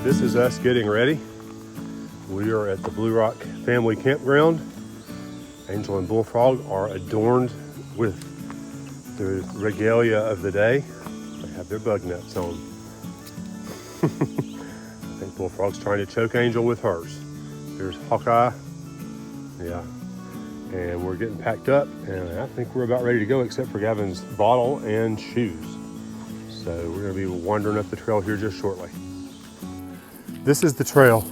This is us getting ready. We are at the Blue Rock Family Campground. Angel and Bullfrog are adorned with the regalia of the day. They have their bug nets on. I think Bullfrog's trying to choke Angel with hers. There's Hawkeye. Yeah. And we're getting packed up, and I think we're about ready to go except for Gavin's bottle and shoes. So we're going to be wandering up the trail here just shortly. This is the trail.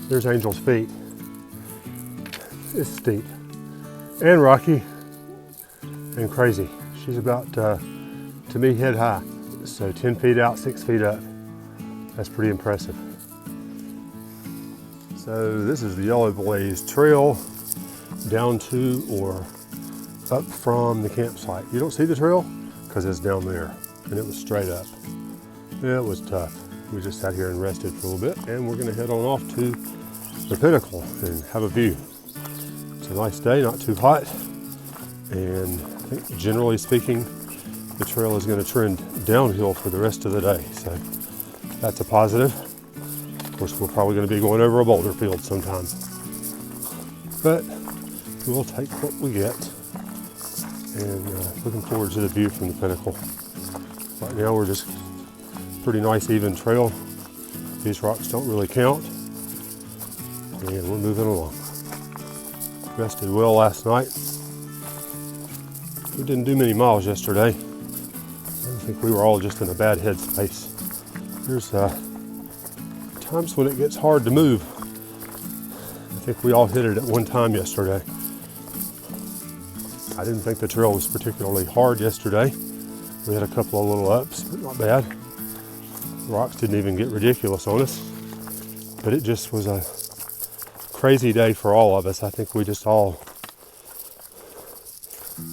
There's Angel's feet. It's steep and rocky and crazy. She's about, to me, head high. So 10 feet out, 6 feet up. That's pretty impressive. So this is the Yellow Blaze Trail down to or up from the campsite. You don't see the trail because it's down there, and it was straight up. It was tough. We just sat here and rested for a little bit, and we're going to head on off to the pinnacle and have a view. It's a nice day, not too hot, and I think generally speaking the trail is going to trend downhill for the rest of the day, so that's a positive. Of course, we're probably going to be going over a boulder field sometime, but we'll take what we get, and looking forward to the view from the pinnacle. Right now we're just pretty nice even trail. These rocks don't really count, and we're moving along. Rested well last night. We didn't do many miles yesterday. I think we were all just in a bad headspace. There's times when it gets hard to move. I think we all hit it at one time yesterday. I didn't think the trail was particularly hard yesterday. We had a couple of little ups, but not bad. The rocks didn't even get ridiculous on us, but it just was a crazy day for all of us. I think we just all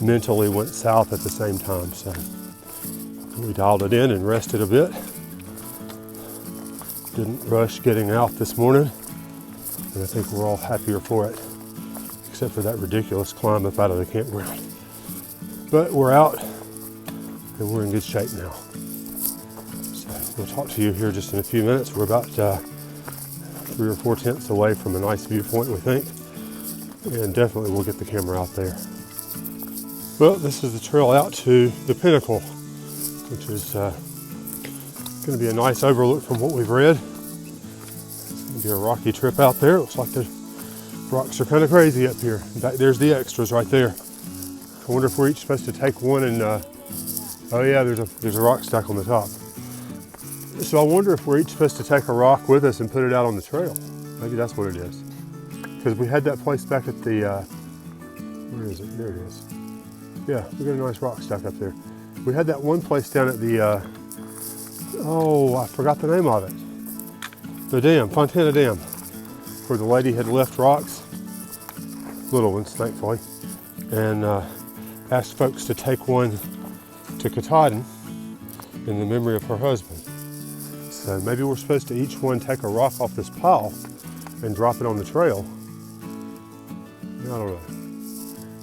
mentally went south at the same time, so we dialed it in and rested a bit. Didn't rush getting out this morning, and I think we're all happier for it, except for that ridiculous climb up out of the campground. But we're out, and we're in good shape now. So we'll talk to you here just in a few minutes. We're about 3 or 4 tenths away from a nice viewpoint, we think, and definitely we'll get the camera out there. Well, this is the trail out to the pinnacle, which is going to be a nice overlook from what we've read. It's going to be a rocky trip out there. It looks like the rocks are kind of crazy up here. In fact, there's the extras right there. I wonder if we're each supposed to take one and, oh yeah, there's a rock stack on the top. So I wonder if we're each supposed to take a rock with us and put it out on the trail. Maybe that's what it is. Because we had that place back at the, where is it? There it is. Yeah, we got a nice rock stack up there. We had that one place down at the, oh, I forgot the name of it. The dam, Fontana Dam, where the lady had left rocks, little ones, thankfully, and asked folks to take one to Katahdin in the memory of her husband. So maybe we're supposed to each one take a rock off this pile and drop it on the trail. I don't know.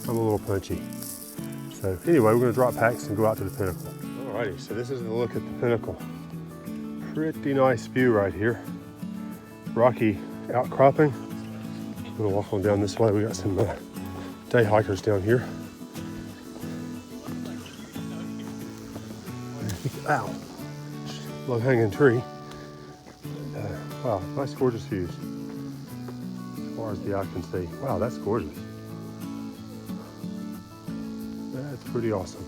I'm a little punchy. So anyway, we're going to drop packs and go out to the pinnacle. Alrighty, so this is the look at the pinnacle. Pretty nice view right here. Rocky outcropping. I'm going to walk on down this way. We got some day hikers down here. Ow. Low hanging tree. Wow, nice gorgeous views. As far as the eye can see. Wow, that's gorgeous. That's pretty awesome.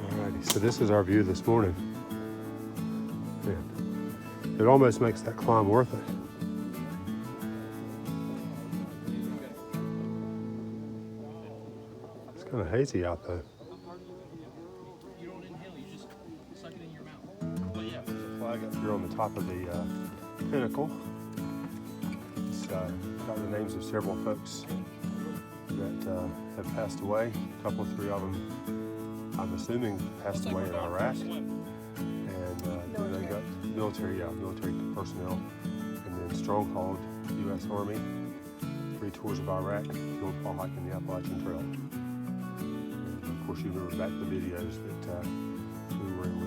Alrighty, so this is our view this morning. Man, it almost makes that climb worth it. It's kind of hazy out though. You don't inhale, you just suck it in your mouth. But yeah. There's a flag up here on the top of the pinnacle. It's got the names of several folks that have passed away. A couple, 3 of them, I'm assuming, passed away in Iraq. And then they got military personnel. And then Stronghold, U.S. Army, 3 tours of Iraq, killed while hiking the Appalachian Trail. And of course, you remember back the videos that we were in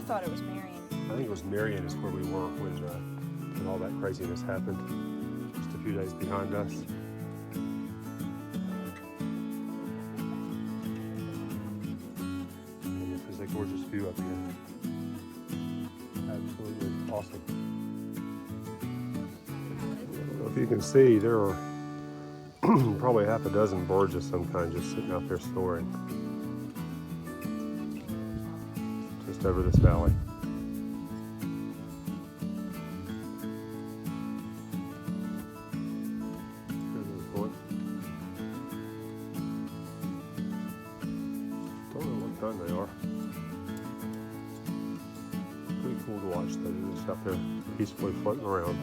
thought it was Marion. I think it was Marion is where we were when all that craziness happened. Just a few days behind us. And this is a gorgeous view up here. Absolutely awesome. I don't know if you can see, there are probably half a dozen birds of some kind just sitting out there soaring. Just over this valley. Don't know what kind they are. Pretty cool to watch though. They're just out there peacefully floating around,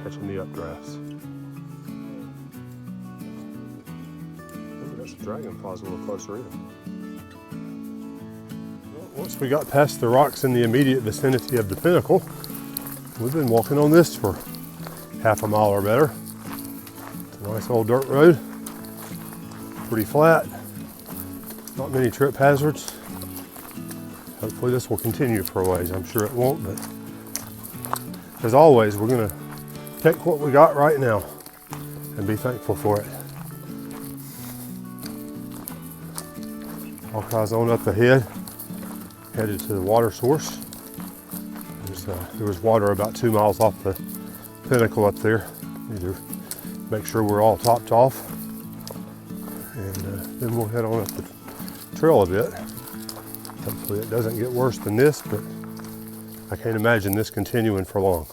catching the updrafts. Maybe that's a dragonflies a little closer in. Well, once we got past the rocks in the immediate vicinity of the pinnacle, we've been walking on this for half a mile or better. It's a nice old dirt road, pretty flat. Not many trip hazards. Hopefully this will continue for a ways. I'm sure it won't, but as always, we're gonna take what we got right now and be thankful for it. Hawkeye's on up ahead, headed to the water source. There was water about 2 miles off the pinnacle up there. Need to make sure we're all topped off, and then we'll head on up the trail a bit. Hopefully it doesn't get worse than this, but I can't imagine this continuing for long.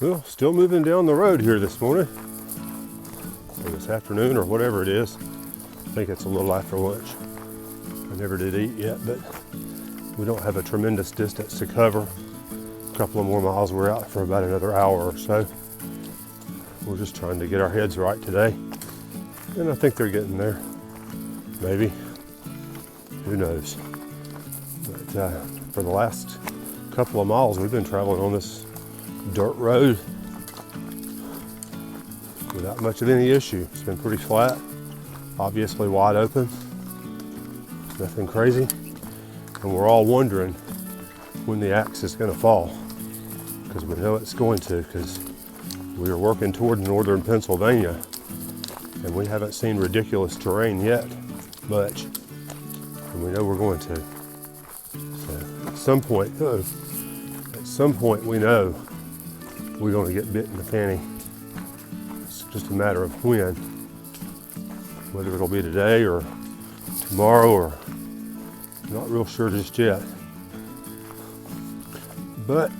Well, still moving down the road here this morning, or this afternoon, or whatever it is. I think it's a little after lunch. I never did eat yet, but we don't have a tremendous distance to cover. A couple of more miles, we're out for about another hour or so. We're just trying to get our heads right today. And I think they're getting there. Maybe. Who knows? But for the last couple of miles, we've been traveling on this dirt road without much of any issue. It's been pretty flat, obviously wide open, nothing crazy. And we're all wondering when the axe is going to fall, because we know it's going to, because we are working toward northern Pennsylvania. And we haven't seen ridiculous terrain yet, much, and we know we're going to. So at some point we know we're going to get bit in the fanny. It's just a matter of when, whether it'll be today or tomorrow, or not real sure just yet. But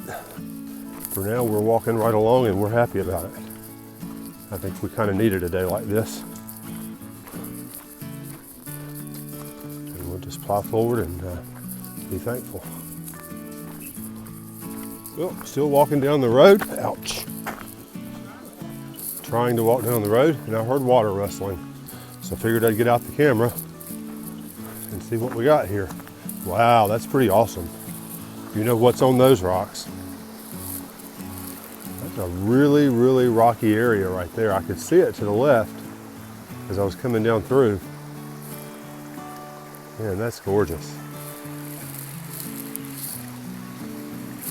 for now, we're walking right along and we're happy about it. I think we kind of needed a day like this. And we'll just plow forward and be thankful. Well, still walking down the road. Ouch. Trying to walk down the road, and I heard water rustling. So I figured I'd get out the camera and see what we got here. Wow, that's pretty awesome. You know what's on those rocks? A really, really rocky area right there. I could see it to the left as I was coming down through. Man, that's gorgeous.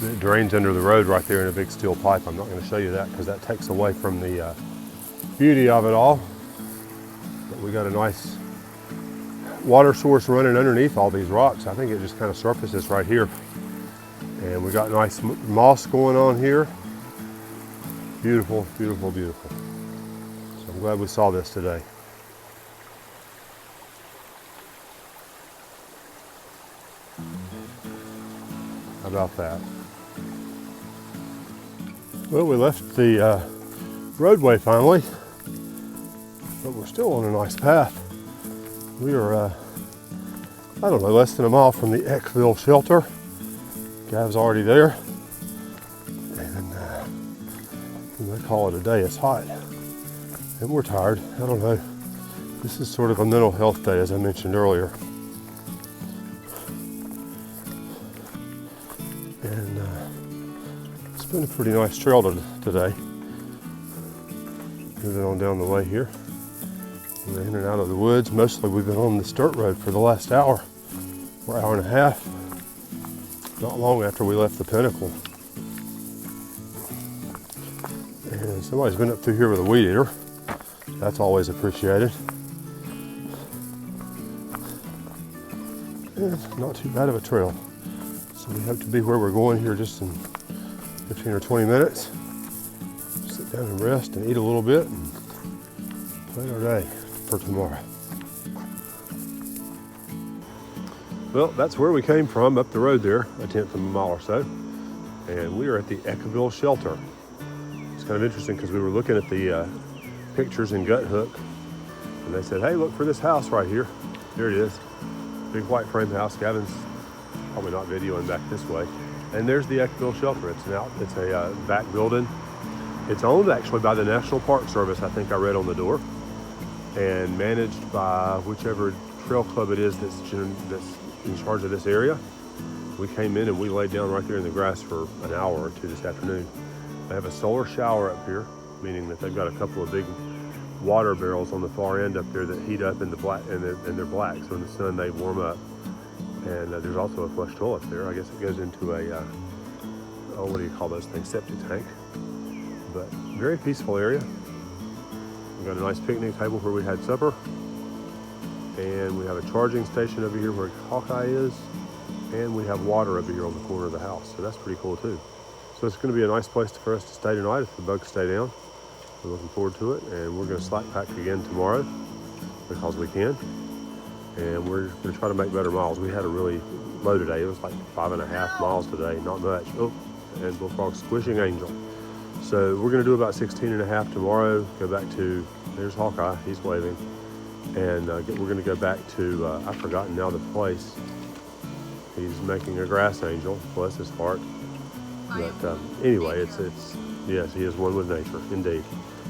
It drains under the road right there in a big steel pipe. I'm not going to show you that because that takes away from the beauty of it all. But we got a nice water source running underneath all these rocks. I think it just kind of surfaces right here. And we got nice moss going on here. Beautiful, beautiful, beautiful. So I'm glad we saw this today. How about that? Well, we left the roadway finally, but we're still on a nice path. We are, I don't know, less than a mile from the Eckville Shelter. Gav's already there. And we call it a day. It's hot. And we're tired. I don't know. This is sort of a mental health day, as I mentioned earlier. And it's been a pretty nice trail today. Moving on down the way here. We're in and out of the woods. Mostly we've been on this dirt road for the last hour. for an hour and a half, not long after we left the Pinnacle. And somebody's been up through here with a weed eater. That's always appreciated. And not too bad of a trail. So we hope to be where we're going here just in 15 or 20 minutes. Sit down and rest and eat a little bit and plan our day for tomorrow. Well, that's where we came from, up the road there, a tenth of a mile or so. And we are at the Eckville Shelter. It's kind of interesting because we were looking at the pictures in Gut Hook, and they said, hey, look for this house right here. There it is. Big white frame house. Gavin's probably not videoing back this way. And there's the Eckville Shelter. It's a back building. It's owned actually by the National Park Service, I think I read on the door, and managed by whichever trail club it is that's in charge of this area. We came in and we laid down right there in the grass for an hour or two this afternoon. They have a solar shower up here, meaning that they've got a couple of big water barrels on the far end up there that heat up in the black, and they're black, so in the sun they warm up. And there's also a flush toilet there. I guess it goes into a what do you call those things, septic tank. But very peaceful area. We've got a nice picnic table where we had supper, and we have a charging station over here where Hawkeye is, and we have water over here on the corner of the house, so that's pretty cool too. So it's going to be a nice place for us to stay tonight if the bugs stay down. We're looking forward to it, and we're going to slack pack again tomorrow because we can, and we're going to try to make better miles. We had a really low today. It was like 5.5 miles today, not much. Oh, and Bullfrog's squishing Angel. So we're going to do about 16.5 tomorrow. Go back to, there's Hawkeye, he's waving, and we're going to go back to, I've forgotten now the place. He's making a grass angel, bless his heart. But anyway, it's yes, he is one with nature, indeed.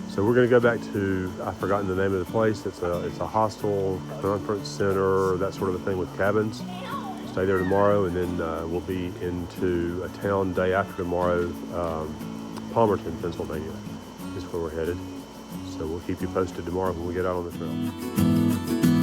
So we're going to go back to, I've forgotten the name of the place. It's a hostel, conference center, that sort of a thing with cabins. Stay there tomorrow, and then we'll be into a town day after tomorrow. Palmerton, Pennsylvania is where we're headed. So we'll keep you posted tomorrow when we get out on the trail.